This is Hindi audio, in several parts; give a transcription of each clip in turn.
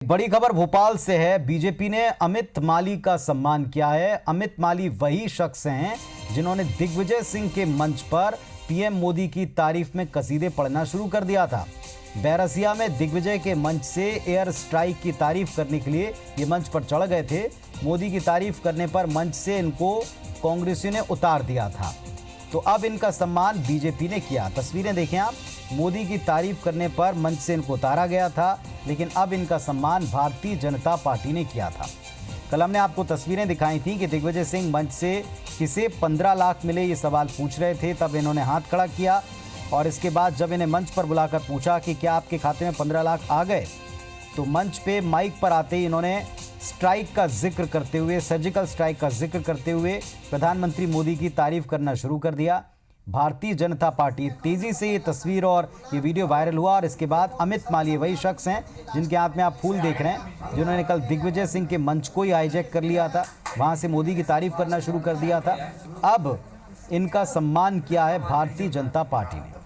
बड़ी खबर भोपाल से है। बीजेपी ने अमित माली का सम्मान किया है। अमित माली वही शख्स हैं जिन्होंने दिग्विजय सिंह के मंच पर पीएम मोदी की तारीफ में कसीदे पढ़ना शुरू कर दिया था। बैरसिया में दिग्विजय के मंच से एयर स्ट्राइक की तारीफ करने के लिए ये मंच पर चढ़ गए थे। मोदी की तारीफ करने पर मंच से इनको कांग्रेसियों ने उतार दिया था, तो अब इनका सम्मान बीजेपी ने किया। तस्वीरें देखें आप। मोदी की तारीफ करने पर मंच से इनको उतारा गया था, लेकिन अब इनका सम्मान भारतीय जनता पार्टी ने किया था। कल हमने आपको तस्वीरें दिखाई थी कि दिग्विजय सिंह मंच से किसे 15 लाख मिले, ये सवाल पूछ रहे थे। तब इन्होंने हाथ खड़ा किया और इसके बाद जब इन्हें मंच पर बुलाकर पूछा कि क्या आपके खाते में 15 लाख आ गए, तो मंच पे माइक पर आते ही इन्होंने स्ट्राइक का जिक्र करते हुए, सर्जिकल स्ट्राइक का जिक्र करते हुए प्रधानमंत्री मोदी की तारीफ करना शुरू कर दिया। भारतीय जनता पार्टी, तेजी से ये तस्वीर और ये वीडियो वायरल हुआ और इसके बाद अमित माली वही शख्स हैं जिनके हाथ में आप फूल देख रहे हैं, जिन्होंने कल दिग्विजय सिंह के मंच को ही हाईजैक कर लिया था, वहां से मोदी की तारीफ करना शुरू कर दिया था। अब इनका सम्मान किया है भारतीय जनता पार्टी ने।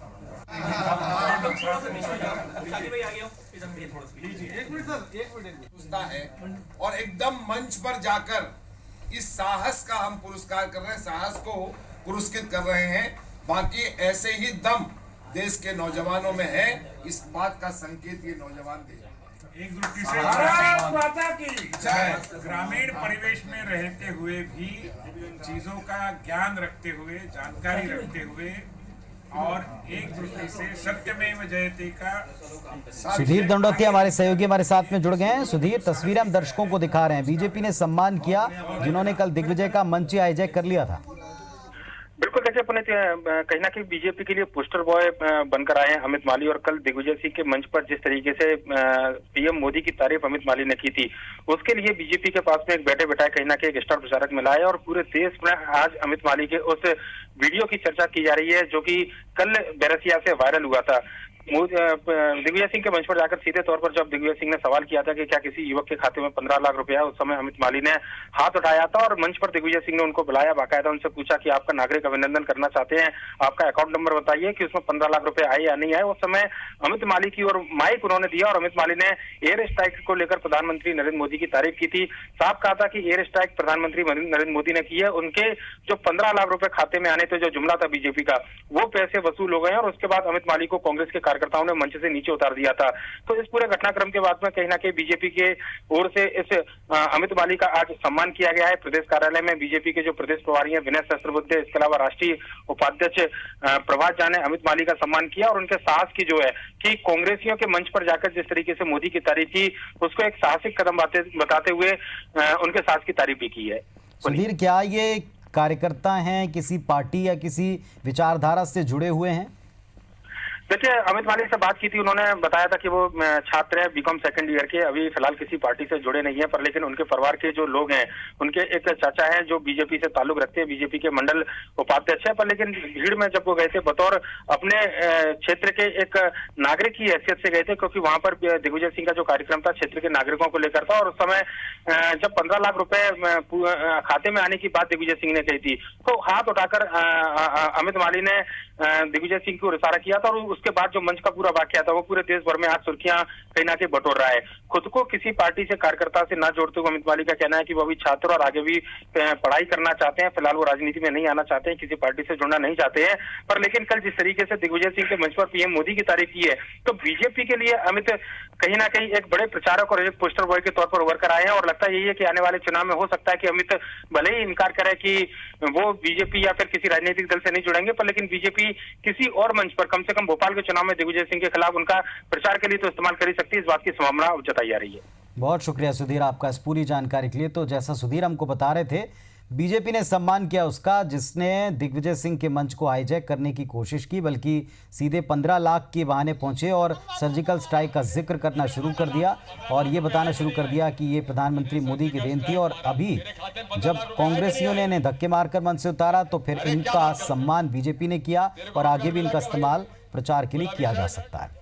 है और एकदम मंच पर जाकर इस साहस का हम पुरस्कार कर रहे हैं, साहस को पुरस्कृत कर रहे हैं। बाकी ऐसे ही दम देश के नौजवानों में है, इस बात का संकेत ये नौजवान दे रहे हैं। एक दृष्टि से भारत माता की जय। ग्रामीण परिवेश में रहते हुए भी चीजों का ज्ञान रखते हुए, जानकारी रखते हुए और एक दृष्टि से सत्यमेव जयते का। सुधीर दंडोतिया हमारे सहयोगी हमारे साथ में जुड़ गए हैं। सुधीर, तस्वीरें हम दर्शकों को दिखा रहे हैं। बीजेपी ने सम्मान किया जिन्होंने कल दिग्विजय का मंच हाईजैक कर लिया था। बिल्कुल, देखिए अपने कहीं ना कहीं बीजेपी के लिए पोस्टर बॉय बनकर आए हैं अमित माली, और कल दिग्विजय सिंह के मंच पर जिस तरीके से पीएम मोदी की तारीफ अमित माली ने की थी, उसके लिए बीजेपी के पास में एक बैठे बैठाए कहीं ना कहीं एक स्टार प्रचारक मिला है और पूरे देश में आज अमित माली के उस वीडियो की चर्चा की जा रही है जो कि कल बैरसिया से वायरल हुआ था। दिग्विजय सिंह के मंच पर जाकर सीधे तौर पर जब दिग्विजय सिंह ने सवाल किया था कि क्या किसी युवक के खाते में 15 लाख रुपया है, उस समय अमित माली ने हाथ उठाया था और मंच पर दिग्विजय सिंह ने उनको बुलाया, बाकायदा उनसे पूछा कि आपका नागरिक अभिनंदन करना चाहते हैं, आपका अकाउंट नंबर बताइए कि उसमें 15 लाख रुपए आए या नहीं आए। उस समय अमित माली की और माइक उन्होंने दिया और अमित माली ने एयर स्ट्राइक को लेकर प्रधानमंत्री नरेंद्र मोदी की तारीफ की थी। साफ कहा था कि एयर स्ट्राइक प्रधानमंत्री नरेंद्र मोदी ने की है, उनके जो 15 लाख रुपए खाते में आने थे, जो जुमला था बीजेपी का, वो पैसे वसूल हो गए और उसके बाद अमित माली को कांग्रेस के कार्यकर्ताओं ने मंच से नीचे उतार दिया था। तो इस पूरे घटनाक्रम के बाद में कहीं ना कहीं बीजेपी के ओर से इस अमित माली का आज सम्मान किया गया है। प्रदेश कार्यालय में बीजेपी के जो प्रदेश प्रभारी हैं विनय सहस्त्रबुद्धे, इसके अलावा राष्ट्रीय उपाध्यक्ष प्रभात झा ने अमित माली का सम्मान किया और उनके साहस की जो है कि कांग्रेसियों के मंच पर जाकर जिस तरीके से मोदी की तारीफ की, उसको एक साहसिक कदम बताते हुए उनके साहस की तारीफ भी की है। सुधीर, क्या ये कार्यकर्ता हैं, किसी पार्टी या किसी विचारधारा से जुड़े हुए हैं? देखिए, अमित माली से बात की थी, उन्होंने बताया था कि वो छात्र हैं बीकॉम सेकंड ईयर के, अभी फिलहाल किसी पार्टी से जुड़े नहीं है, पर लेकिन उनके परिवार के जो लोग हैं, उनके एक चाचा हैं जो बीजेपी से ताल्लुक रखते हैं, बीजेपी के मंडल उपाध्यक्ष है। पर लेकिन भीड़ में जब वो गए थे बतौर अपने क्षेत्र के एक नागरिक की हैसियत से गए थे, क्योंकि वहां पर दिग्विजय सिंह का जो कार्यक्रम था क्षेत्र के नागरिकों को लेकर था और उस समय जब 15 लाख रुपए खाते में आने की बात दिग्विजय सिंह ने कही थी, तो हाथ उठाकर अमित माली ने दिग्विजय सिंह को इशारा किया था और उसके बाद जो मंच का पूरा वाकया था वो पूरे देश भर में आज सुर्खियां कहीं ना कहीं बटोर रहा है। खुद को किसी पार्टी से, कार्यकर्ता से ना जोड़ते हुए अमित माली का कहना है कि वो अभी छात्र और आगे भी पढ़ाई करना चाहते हैं, फिलहाल वो राजनीति में नहीं आना चाहते हैं, किसी पार्टी से जुड़ना नहीं चाहते हैं। पर लेकिन कल जिस तरीके से दिग्विजय सिंह के मंच पर पीएम मोदी की तारीफ की है, तो बीजेपी के लिए अमित कहीं ना कहीं एक बड़े प्रचारक और एक पोस्टर बॉय के तौर पर उभर कर आए हैं और लगता यही है कि आने वाले चुनाव में हो सकता है कि अमित भले ही इनकार करे कि वो बीजेपी या फिर किसी राजनीतिक दल से नहीं जुड़ेंगे, पर लेकिन बीजेपी किसी और मंच पर, कम से कम भोपाल के चुनाव में दिग्विजय सिंह के खिलाफ उनका प्रचार के लिए तो इस्तेमाल कर ही सकती है। इस बात की संभावना जताई जा रही है। बहुत शुक्रिया सुधीर आपका इस पूरी जानकारी के लिए। तो जैसा सुधीर हमको बता रहे थे, बीजेपी ने सम्मान किया उसका जिसने दिग्विजय सिंह के मंच को हाईजैक करने की कोशिश की, बल्कि सीधे 15 लाख के बहाने पहुंचे और सर्जिकल स्ट्राइक का जिक्र करना शुरू कर दिया और ये बताना शुरू कर दिया कि ये प्रधानमंत्री मोदी की देन थी। और अभी जब कांग्रेसियों ने इन्हें धक्के मारकर मंच से उतारा तो फिर इनका सम्मान बीजेपी ने किया और आगे भी इनका इस्तेमाल प्रचार के लिए किया जा सकता है।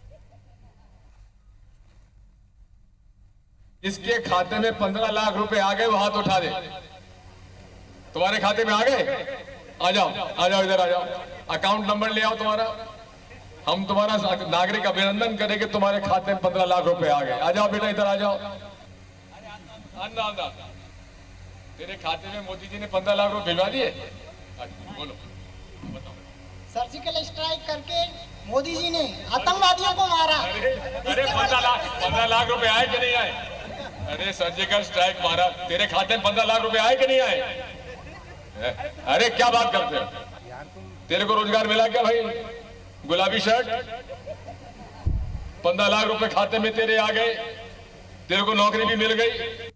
इसके खाते में 15 लाख रुपए आ गए, वो हाथ उठा दे। तुम्हारे खाते में आ गए? आ जाओ इधर आ जाओ, अकाउंट नंबर ले आओ तुम्हारा, हम तुम्हारा नागरिक अभिनंदन करेंगे, तुम्हारे खाते में 15 लाख रुपए आ गए। आ जाओ बेटा, इधर आ जाओ। अन्नदाता, तेरे खाते में मोदी जी ने 15 लाख रुपए भिजवा दिए। अच्छा, बोलो बताओ। सर्जिकल स्ट्राइक करके मोदी जी ने आतंकवादियों को मारा। अरे 15 लाख रुपए आए कि नहीं आए? अरे सर्जिकल स्ट्राइक मारा, तेरे खाते में 15 लाख रुपए आए कि नहीं आए? अरे क्या बात करते हो? तेरे को रोजगार मिला क्या भाई? गुलाबी शर्ट, 15 लाख रुपए खाते में तेरे आ गए, तेरे को नौकरी भी मिल गई,